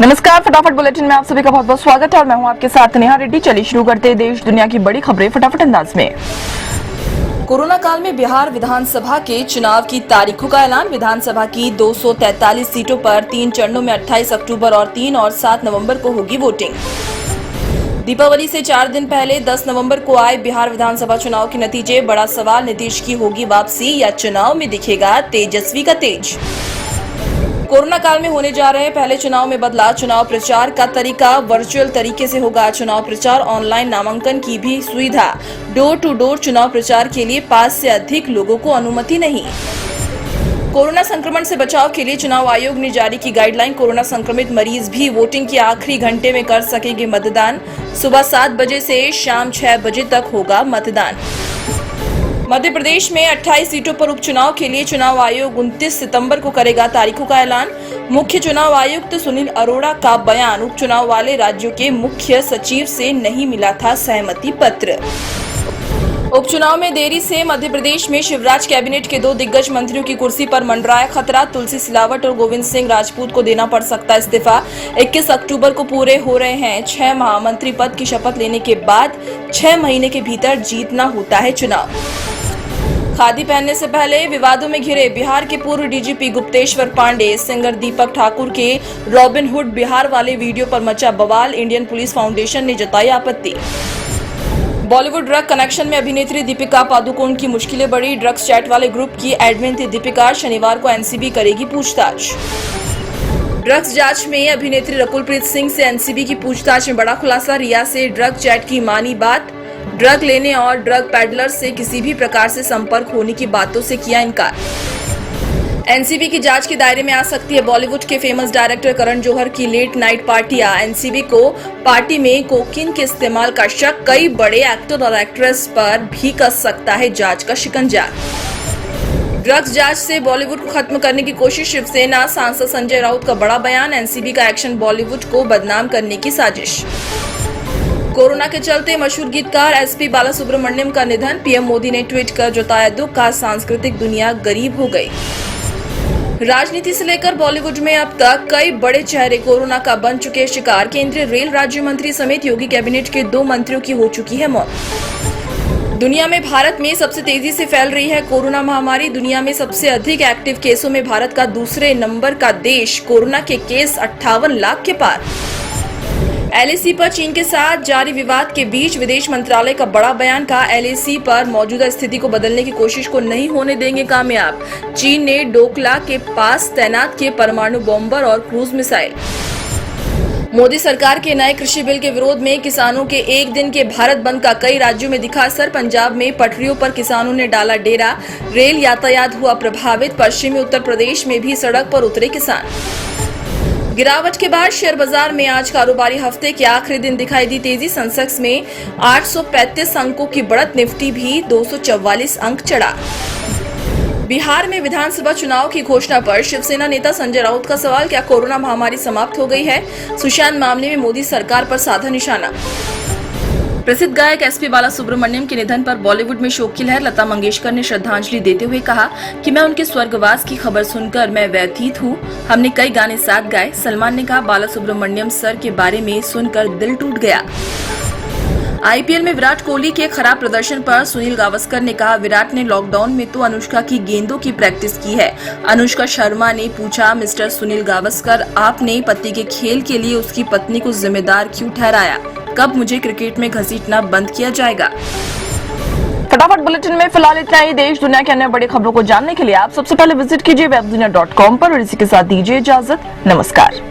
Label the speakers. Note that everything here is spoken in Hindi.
Speaker 1: नमस्कार, फटाफट बुलेटिन में आप सभी का बहुत बहुत स्वागत है और मैं हूं आपके साथ नेहा रेड्डी। चलिए शुरू करते हैं देश दुनिया की बड़ी खबरें फटाफट अंदाज में। कोरोना काल में बिहार विधानसभा के चुनाव की तारीखों का ऐलान। विधानसभा की 243 सीटों पर 3 चरणों में 28 अक्टूबर और 3 और 7 नवंबर को होगी वोटिंग। दीपावली से 4 दिन पहले 10 नवंबर को आए बिहार विधानसभा चुनाव के नतीजे। बड़ा सवाल, नीतीश की होगी वापसी या चुनाव में दिखेगा तेजस्वी का तेज। कोरोना काल में होने जा रहे पहले चुनाव में बदला चुनाव प्रचार का तरीका। वर्चुअल तरीके से होगा चुनाव प्रचार। ऑनलाइन नामांकन की भी सुविधा। डोर टू डोर चुनाव प्रचार के लिए 5 से अधिक लोगों को अनुमति नहीं। कोरोना संक्रमण से बचाव के लिए चुनाव आयोग ने जारी की गाइडलाइन। कोरोना संक्रमित मरीज भी वोटिंग के आखिरी घंटे में कर सकेंगे मतदान। सुबह 7 बजे से शाम 6 बजे तक होगा मतदान। मध्य प्रदेश में 28 सीटों पर उपचुनाव के लिए चुनाव आयोग 29 सितंबर को करेगा तारीखों का ऐलान। मुख्य चुनाव आयुक्त सुनील अरोड़ा का बयान, उपचुनाव वाले राज्यों के मुख्य सचिव से नहीं मिला था सहमति पत्र। उपचुनाव में देरी से मध्य प्रदेश में शिवराज कैबिनेट के 2 दिग्गज मंत्रियों की कुर्सी पर मंडराया खतरा। तुलसी सिलावट और गोविंद सिंह राजपूत को देना पड़ सकता है इस्तीफा। 21 अक्टूबर को पूरे हो रहे हैं 6 माह। मंत्री पद की शपथ लेने के बाद 6 महीने के भीतर जीतना होता है चुनाव। खादी पहनने से पहले विवादों में घिरे बिहार के पूर्व डीजीपी गुप्तेश्वर पांडे, सिंगर दीपक ठाकुर के रॉबिनहुड बिहार वाले वीडियो पर मचा बवाल। इंडियन पुलिस फाउंडेशन ने जताई आपत्ति। बॉलीवुड ड्रग कनेक्शन में अभिनेत्री दीपिका पादुकोण की मुश्किलें बढ़ी। ड्रग्स चैट वाले ग्रुप की एडमिन थी दीपिका। शनिवार को एनसीबी करेगी पूछताछ। ड्रग्स जांच में अभिनेत्री रकुलप्रीत सिंह से एनसीबी की पूछताछ में बड़ा खुलासा। रिया से ड्रग चैट की मानी बात। ड्रग लेने और ड्रग पैडलर से किसी भी प्रकार से संपर्क होने की बातों से किया इनकार। एनसीबी की जांच के दायरे में आ सकती है बॉलीवुड के फेमस डायरेक्टर करण जौहर की लेट नाइट पार्टियां। एनसीबी को पार्टी में कोकीन के इस्तेमाल का शक। कई बड़े एक्टर और एक्ट्रेस पर भी कस सकता है जांच का शिकंजा। ड्रग्स जांच से बॉलीवुड को खत्म करने की कोशिश। शिवसेना सांसद संजय राउत का बड़ा बयान। एनसीबी का एक्शन बॉलीवुड को बदनाम करने की साजिश। कोरोना के चलते मशहूर गीतकार एसपी बालासुब्रमण्यम का निधन। पीएम मोदी ने ट्वीट कर जताया दुख। का सांस्कृतिक दुनिया गरीब हो गई। राजनीति से लेकर बॉलीवुड में अब तक कई बड़े चेहरे कोरोना का बन चुके शिकार। केंद्रीय रेल राज्य मंत्री समेत योगी कैबिनेट के 2 मंत्रियों की हो चुकी है मौत। दुनिया में भारत में सबसे तेजी से फैल रही है कोरोना महामारी। दुनिया में सबसे अधिक एक्टिव केसों में भारत का दूसरे नंबर का देश। कोरोना के केस 58 लाख के पार। एलएसी पर चीन के साथ जारी विवाद के बीच विदेश मंत्रालय का बड़ा बयान। का एलएसी पर मौजूदा स्थिति को बदलने की कोशिश को नहीं होने देंगे कामयाब। चीन ने डोकला के पास तैनात किए परमाणु बॉम्बर और क्रूज मिसाइल। मोदी सरकार के नए कृषि बिल के विरोध में किसानों के 1 दिन के भारत बंद का कई राज्यों में दिखा असर। पंजाब में पटरियों पर किसानों ने डाला डेरा। रेल यातायात हुआ प्रभावित। पश्चिमी उत्तर प्रदेश में भी सड़क पर उतरे किसान। गिरावट के बाद शेयर बाजार में आज कारोबारी हफ्ते के आखिरी दिन दिखाई दी तेजी। सेंसेक्स में 835 अंकों की बढ़त। निफ्टी भी 244 अंक चढ़ा। बिहार में विधानसभा चुनाव की घोषणा पर शिवसेना नेता संजय राउत का सवाल, क्या कोरोना महामारी समाप्त हो गई है? सुशांत मामले में मोदी सरकार पर साधा निशाना। प्रसिद्ध गायक एसपी बालासुब्रमण्यम के निधन पर बॉलीवुड में शोक की लहर। लता मंगेशकर ने श्रद्धांजलि देते हुए कहा कि मैं उनके स्वर्गवास की खबर सुनकर मैं व्यथित हूँ। हमने कई गाने साथ गाए। सलमान ने कहा, बालासुब्रमण्यम सर के बारे में सुनकर दिल टूट गया। आईपीएल में विराट कोहली के खराब प्रदर्शन पर सुनील गावस्कर ने कहा, विराट ने लॉकडाउन में तो अनुष्का की गेंदों की प्रैक्टिस की है। अनुष्का शर्मा ने पूछा, मिस्टर सुनील गावस्कर, आपने पति के खेल के लिए उसकी पत्नी को जिम्मेदार क्यों ठहराया? कब मुझे क्रिकेट में घसीटना बंद किया जाएगा? फटाफट बुलेटिन में फिलहाल इतना ही। देश दुनिया की अन्य बड़ी खबरों को जानने के लिए आप सबसे पहले विजिट कीजिए webdunia.com पर और इसी के साथ दीजिए इजाजत। नमस्कार।